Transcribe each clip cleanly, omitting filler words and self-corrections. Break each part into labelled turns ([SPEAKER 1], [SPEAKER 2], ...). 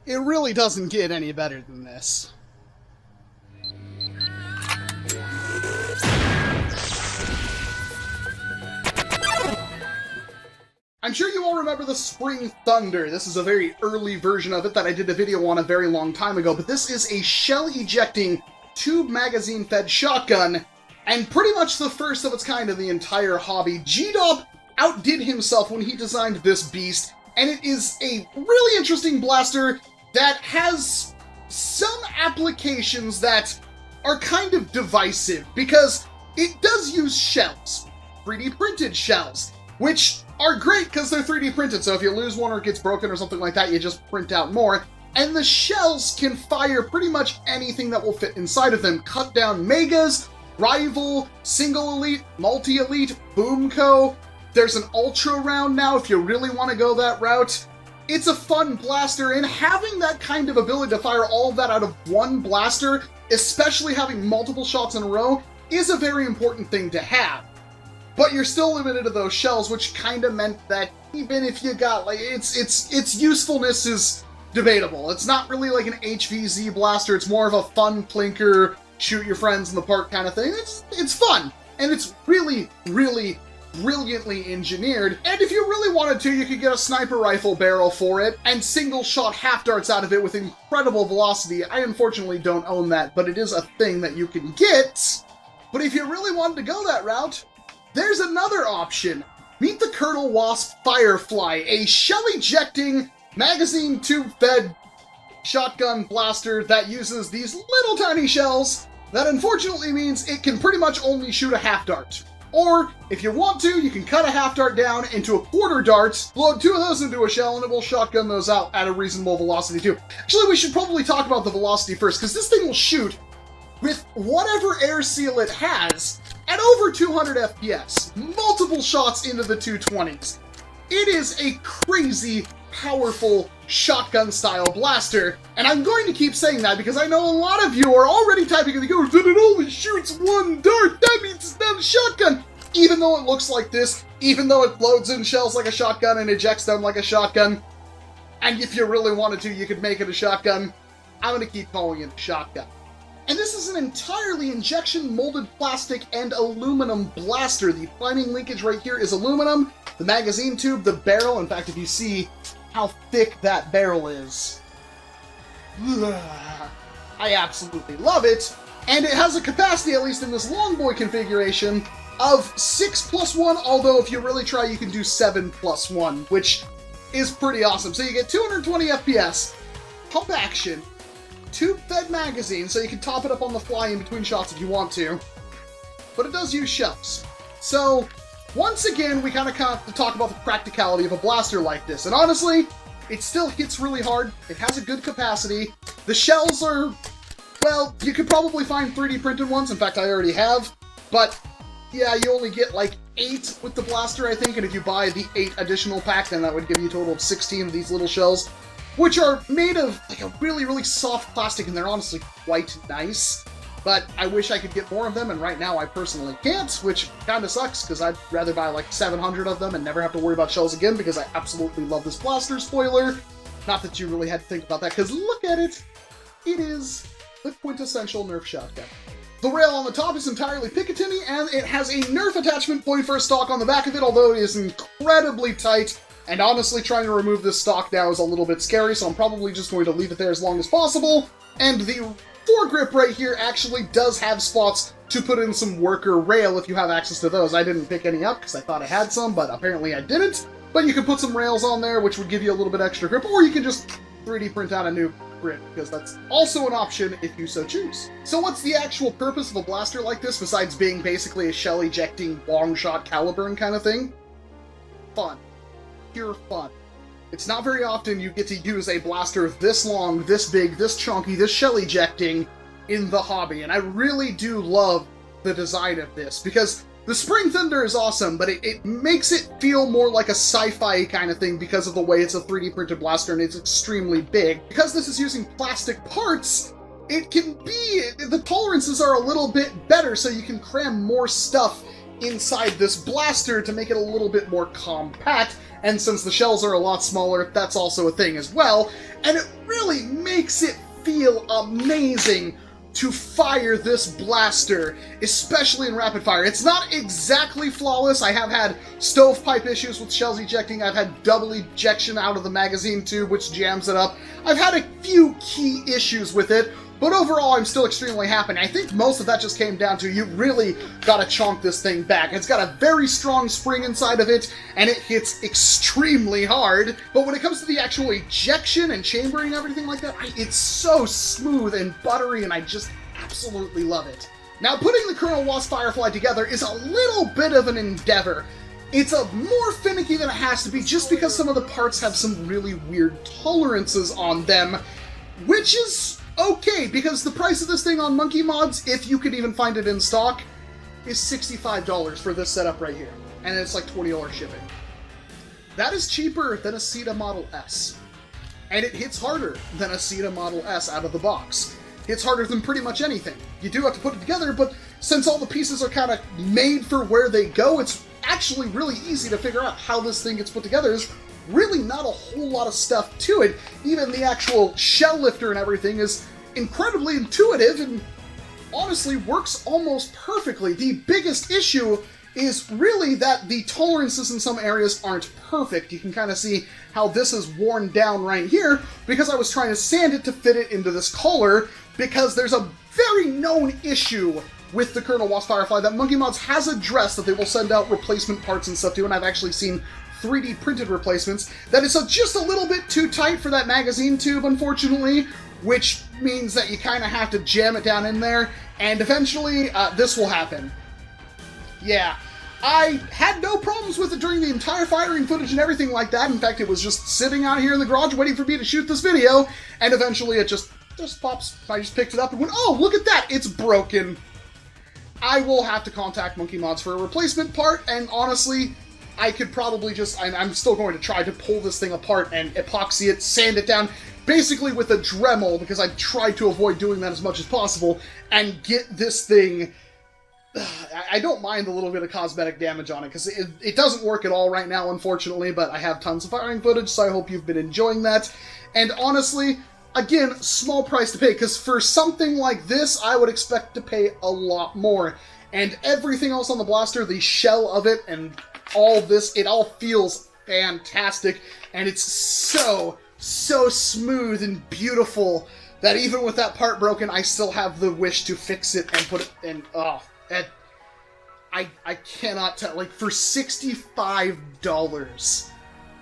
[SPEAKER 1] It really doesn't get any better than this. I'm sure you all remember the Spring Thunder. This is a very early version of it that I did a video on a very long time ago, but this is a shell-ejecting, tube magazine-fed shotgun, and pretty much the first of its kind in the entire hobby. Gdop outdid himself when he designed this beast, and it is a really interesting blaster that has some applications that are kind of divisive, because it does use shells, 3D printed shells, which are great because they're 3D printed, so if you lose one or it gets broken or something like that, you just print out more. And the shells can fire pretty much anything that will fit inside of them. Cut down Megas, Rival, Single Elite, Multi-Elite, Boomco. There's an Ultra round now if you really want to go that route. It's a fun blaster, and having that kind of ability to fire all of that out of one blaster, especially having multiple shots in a row, is a very important thing to have. But you're still limited to those shells, which kind of meant that even if you got, like, its usefulness is debatable. It's not really like an HVZ blaster, it's more of a fun plinker, shoot your friends in the park kind of thing. It's fun, and it's really, really brilliantly engineered, and if you really wanted to, you could get a sniper rifle barrel for it, and single-shot half-darts out of it with incredible velocity. I unfortunately don't own that, but it is a thing that you can get. But if you really wanted to go that route, there's another option. Meet the Colonel Wasp Firefly, a shell-ejecting, magazine tube-fed shotgun blaster that uses these little tiny shells that unfortunately means it can pretty much only shoot a half-dart. Or, if you want to, you can cut a half-dart down into a quarter dart, load two of those into a shell, and it will shotgun those out at a reasonable velocity too. Actually, we should probably talk about the velocity first, because this thing will shoot with whatever air seal it has at over 200 FPS, multiple shots into the 220s. It is a crazy, powerful shotgun-style blaster, and I'm going to keep saying that because I know a lot of you are already typing in the comments that it only shoots one dart, that means it's not a shotgun! Even though it looks like this, even though it loads in shells like a shotgun and ejects them like a shotgun, and if you really wanted to, you could make it a shotgun, I'm going to keep calling it a shotgun. And this is an entirely injection-molded plastic and aluminum blaster. The priming linkage right here is aluminum. The magazine tube, the barrel, in fact, if you see how thick that barrel is, I absolutely love it. And it has a capacity, at least in this long boy configuration, of 6+1, although if you really try, you can do 7+1, which is pretty awesome. So you get 220 FPS, pump action, tube-fed magazine, so you can top it up on the fly in between shots if you want to. But it does use shells. So, once again, we kind of have to talk about the practicality of a blaster like this. And honestly, it still hits really hard. It has a good capacity. The shells are, well, you could probably find 3D printed ones. In fact, I already have. But, yeah, you only get like 8 with the blaster, I think. And if you buy the 8 additional pack, then that would give you a total of 16 of these little shells, which are made of like a really, really soft plastic, and they're honestly quite nice. But I wish I could get more of them, and right now I personally can't, which kind of sucks, because I'd rather buy like 700 of them and never have to worry about shells again, because I absolutely love this blaster, spoiler. Not that you really had to think about that, because look at it! It is the quintessential NERF shotgun. The rail on the top is entirely Picatinny, and it has a NERF attachment point for a stock on the back of it, although it is incredibly tight. And honestly, trying to remove this stock now is a little bit scary, so I'm probably just going to leave it there as long as possible. And the foregrip right here actually does have spots to put in some worker rail if you have access to those. I didn't pick any up because I thought I had some, but apparently I didn't. But you can put some rails on there, which would give you a little bit extra grip, or you can just 3D print out a new grip, because that's also an option if you so choose. So what's the actual purpose of a blaster like this, besides being basically a shell-ejecting, long-shot Caliburn kind of thing? Fun. Pure fun. It's not very often you get to use a blaster this long, this big, this chunky, this shell-ejecting in the hobby, and I really do love the design of this, because the Spring Thunder is awesome, but it makes it feel more like a sci-fi kind of thing because of the way it's a 3D printed blaster and it's extremely big. Because this is using plastic parts, it can be, the tolerances are a little bit better, so you can cram more stuff inside this blaster to make it a little bit more compact, and since the shells are a lot smaller, that's also a thing as well, and it really makes it feel amazing to fire this blaster, especially in rapid fire. It's not exactly flawless. I have had stovepipe issues with shells ejecting. I've had double ejection out of the magazine tube, which jams it up. I've had a few key issues with it, but overall I'm still extremely happy. I think most of that just came down to you really gotta chonk this thing back. It's got a very strong spring inside of it, and it hits extremely hard. But when it comes to the actual ejection and chambering and everything like that, it's so smooth and buttery, and I just absolutely love it. Now, putting the Colonel Wasp Firefly together is a little bit of an endeavor. It's more finicky than it has to be just because some of the parts have some really weird tolerances on them, which is okay, because the price of this thing on Monkey Mods, if you could even find it in stock, is $65 for this setup right here. And it's like $20 shipping. That is cheaper than a CETA Model S. And it hits harder than a CETA Model S out of the box. Hits harder than pretty much anything. You do have to put it together, but since all the pieces are kind of made for where they go, it's actually really easy to figure out how this thing gets put together. There's really not a whole lot of stuff to it. Even the actual shell lifter and everything is incredibly intuitive and honestly works almost perfectly. The biggest issue is really that the tolerances in some areas aren't perfect. You can kind of see how this is worn down right here because I was trying to sand it to fit it into this collar, because there's a very known issue with the Colonel Wasp Firefly that Monkey Mods has addressed, that they will send out replacement parts and stuff to, and I've actually seen 3D printed replacements, that is just a little bit too tight for that magazine tube, unfortunately, which means that you kind of have to jam it down in there, and eventually this will happen. Yeah, I had no problems with it during the entire firing footage and everything like that. In fact, it was just sitting out here in the garage waiting for me to shoot this video, and eventually it just pops. I just picked it up and went, oh, look at that, it's broken. I will have to contact Monkey Mods for a replacement part, and honestly, I could probably just, I'm still going to try to pull this thing apart and epoxy it, sand it down, basically with a Dremel, because I've tried to avoid doing that as much as possible, and get this thing. I don't mind a little bit of cosmetic damage on it, because it doesn't work at all right now, unfortunately, but I have tons of firing footage, so I hope you've been enjoying that. And honestly, again, small price to pay, because for something like this, I would expect to pay a lot more. And everything else on the blaster, the shell of it, and all this, it all feels fantastic, and it's so smooth and beautiful that even with that part broken, I still have the wish to fix it and put it in. Oh, I cannot tell. Like, for $65,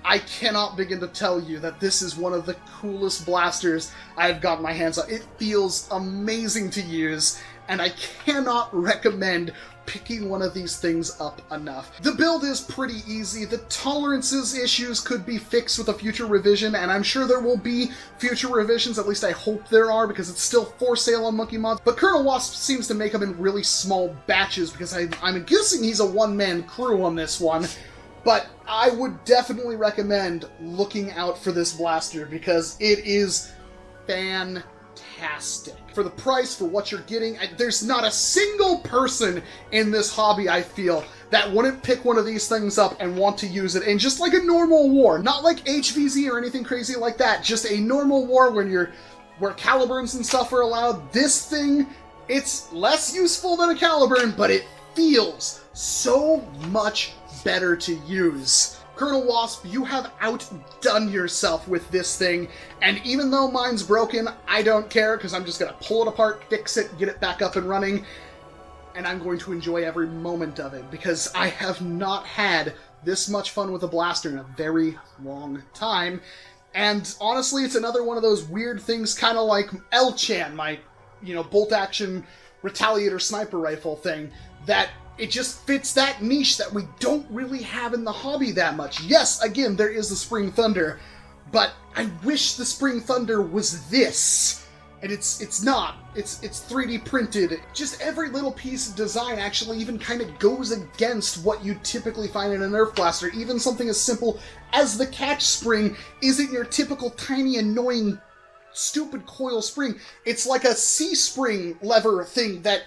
[SPEAKER 1] I cannot begin to tell you that this is one of the coolest blasters I've got my hands on. It feels amazing to use, and I cannot recommend picking one of these things up enough. The build is pretty easy. The tolerances issues could be fixed with a future revision, and I'm sure there will be future revisions, at least I hope there are, because it's still for sale on Monkey Mods. But Colonel Wasp seems to make them in really small batches, because I'm guessing he's a one-man crew on this one. But I would definitely recommend looking out for this blaster, because it is fantastic. For the price, for what you're getting, there's not a single person in this hobby, I feel, that wouldn't pick one of these things up and want to use it in just like a normal war. Not like HVZ or anything crazy like that, just a normal war where calibers and stuff are allowed. This thing, it's less useful than a caliburn, but it feels so much better to use. Colonel Wasp, you have outdone yourself with this thing, and even though mine's broken, I don't care, because I'm just going to pull it apart, fix it, get it back up and running, and I'm going to enjoy every moment of it, because I have not had this much fun with a blaster in a very long time. And honestly, it's another one of those weird things, kind of like L-Chan, my, bolt-action retaliator sniper rifle thing, that it just fits that niche that we don't really have in the hobby that much. Yes, again, there is the Spring Thunder, but I wish the Spring Thunder was this. And it's not. It's 3D printed. Just every little piece of design actually even kind of goes against what you typically find in a Nerf blaster. Even something as simple as the catch spring isn't your typical tiny, annoying, stupid coil spring. It's like a C-spring lever thing that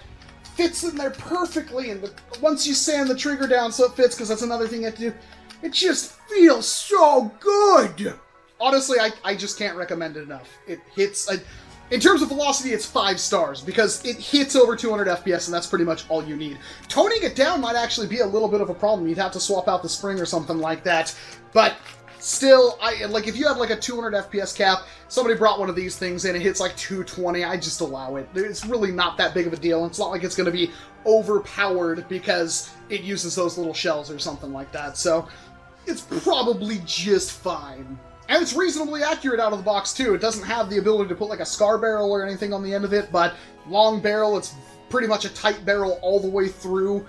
[SPEAKER 1] fits in there perfectly, and once you sand the trigger down so it fits, because that's another thing you have to do, It just feels so good! Honestly, I just can't recommend it enough. It hits... in terms of velocity, it's 5 stars, because it hits over 200 FPS, and that's pretty much all you need. Toning it down might actually be a little bit of a problem. You'd have to swap out the spring or something like that. But still, if you have like a 200 FPS cap, somebody brought one of these things in, it hits like 220, I just allow it. It's really not that big of a deal. It's not like it's going to be overpowered because it uses those little shells or something like that. So it's probably just fine. And it's reasonably accurate out of the box, too. It doesn't have the ability to put, like, a scar barrel or anything on the end of it, but long barrel, it's pretty much a tight barrel all the way through.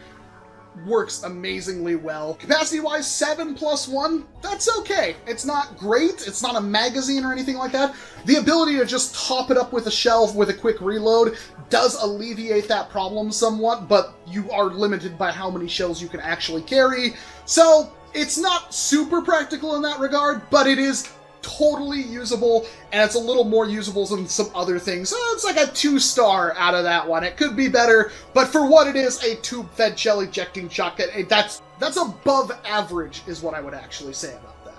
[SPEAKER 1] Works amazingly well. Capacity-wise, 7+1, that's okay. It's not great, it's not a magazine or anything like that. The ability to just top it up with a shell with a quick reload does alleviate that problem somewhat, but you are limited by how many shells you can actually carry. So it's not super practical in that regard, but it is totally usable, and it's a little more usable than some other things. So it's like a 2-star out of that one. It could be better, but for what it is, a tube-fed shell ejecting shotgun, that's above average, is what I would actually say about that.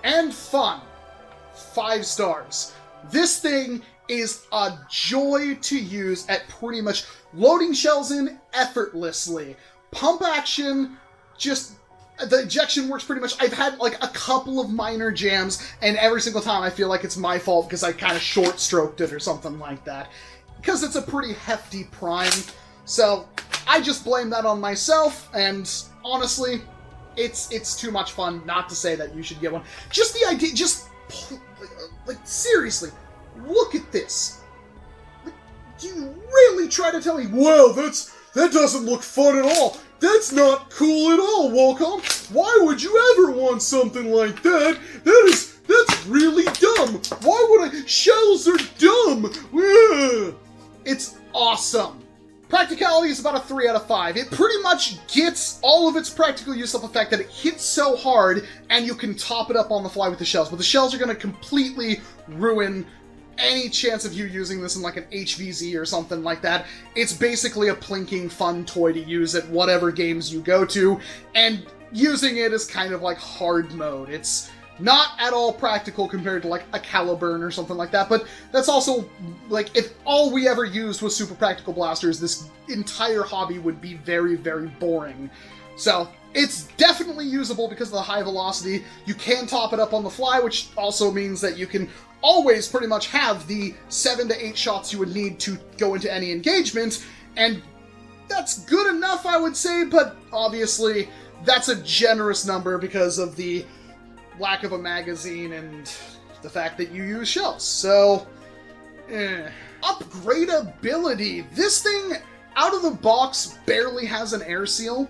[SPEAKER 1] And fun. 5 stars. This thing is a joy to use at pretty much loading shells in effortlessly. Pump action, just... the ejection works pretty much. I've had like a couple of minor jams, and every single time I feel like it's my fault because I kind of short-stroked it or something like that. Because it's a pretty hefty prime. So I just blame that on myself, and honestly, it's too much fun not to say that you should get one. Just the idea, like seriously, look at this. Like, do you really try to tell me, whoa, that doesn't look fun at all? That's not cool at all, Walcom. Why would you ever want something like that? That's really dumb. Why would I? Shells are dumb. Ugh. It's awesome. Practicality is about a 3 out of 5. It pretty much gets all of its practical use of the fact that it hits so hard, and you can top it up on the fly with the shells. But the shells are going to completely ruin any chance of you using this in like an HVZ or something like that. It's basically a plinking fun toy to use at whatever games you go to, and using it is kind of like hard mode. It's not at all practical compared to like a Caliburn or something like that, but that's also, like, if all we ever used was super practical blasters, this entire hobby would be very, very boring. So it's definitely usable because of the high velocity. You can top it up on the fly, which also means that you can always pretty much have the 7 to 8 shots you would need to go into any engagement, and that's good enough, I would say, but obviously that's a generous number because of the lack of a magazine and the fact that you use shells. So, upgradability. This thing, out of the box, barely has an air seal,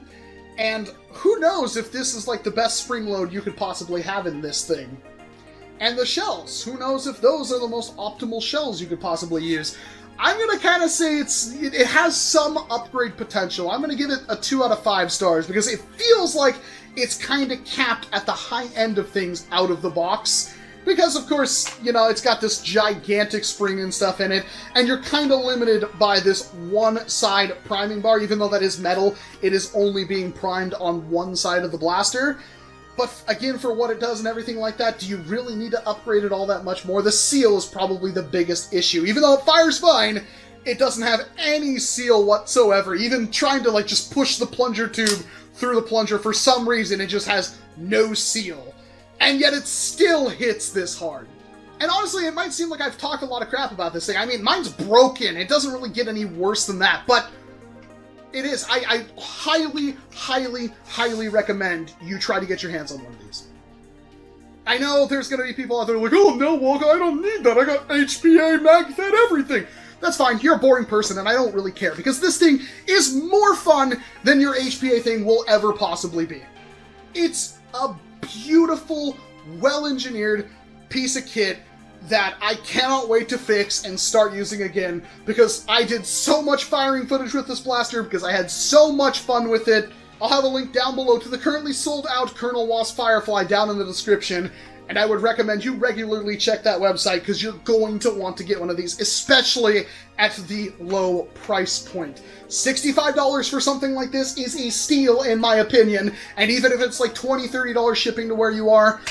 [SPEAKER 1] and who knows if this is like the best spring load you could possibly have in this thing. And the shells, who knows if those are the most optimal shells you could possibly use. I'm going to kind of say it has some upgrade potential. I'm going to give it a 2 out of 5 stars because it feels like it's kind of capped at the high end of things out of the box. Because, of course, you know, it's got this gigantic spring and stuff in it, and you're kind of limited by this one side priming bar. Even though that is metal, it is only being primed on one side of the blaster. But again, for what it does and everything like that, do you really need to upgrade it all that much more? The seal is probably the biggest issue. Even though it fires fine, it doesn't have any seal whatsoever. Even trying to, like, just push the plunger tube through the plunger, for some reason, it just has no seal. And yet it still hits this hard. And honestly, it might seem like I've talked a lot of crap about this thing. I mean, mine's broken. It doesn't really get any worse than that, but it is. I highly, highly, highly recommend you try to get your hands on one of these. I know there's going to be people out there like, oh no, Walcom, I don't need that. I got HPA, MagFed, everything. That's fine. You're a boring person, and I don't really care, because this thing is more fun than your HPA thing will ever possibly be. It's a beautiful, well-engineered piece of kit that I cannot wait to fix and start using again, because I did so much firing footage with this blaster, because I had so much fun with it. I'll have a link down below to the currently sold out Colonel Wasp Firefly down in the description, And I would recommend you regularly check that website because you're going to want to get one of these, especially at the low price point. $65 for something like this is a steal, in my opinion. And even if it's like $20, $30 shipping to where you are,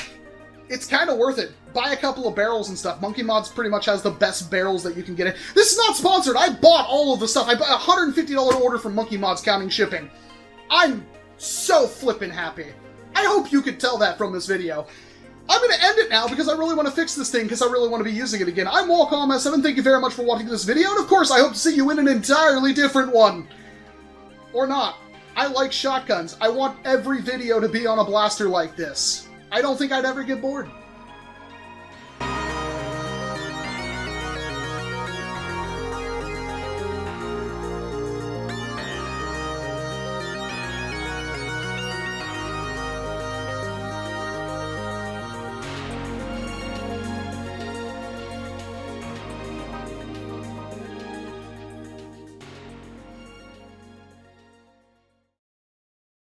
[SPEAKER 1] it's kind of worth it. Buy a couple of barrels and stuff. Monkey Mods pretty much has the best barrels that you can get. This is not sponsored. I bought all of the stuff. I bought a $150 order from Monkey Mods, counting shipping. I'm so flippin' happy. I hope you could tell that from this video. I'm going to end it now because I really want to fix this thing because I really want to be using it again. I'm Walcom S7. Thank you very much for watching this video. And of course, I hope to see you in an entirely different one. Or not. I like shotguns. I want every video to be on a blaster like this. I don't think I'd ever get bored.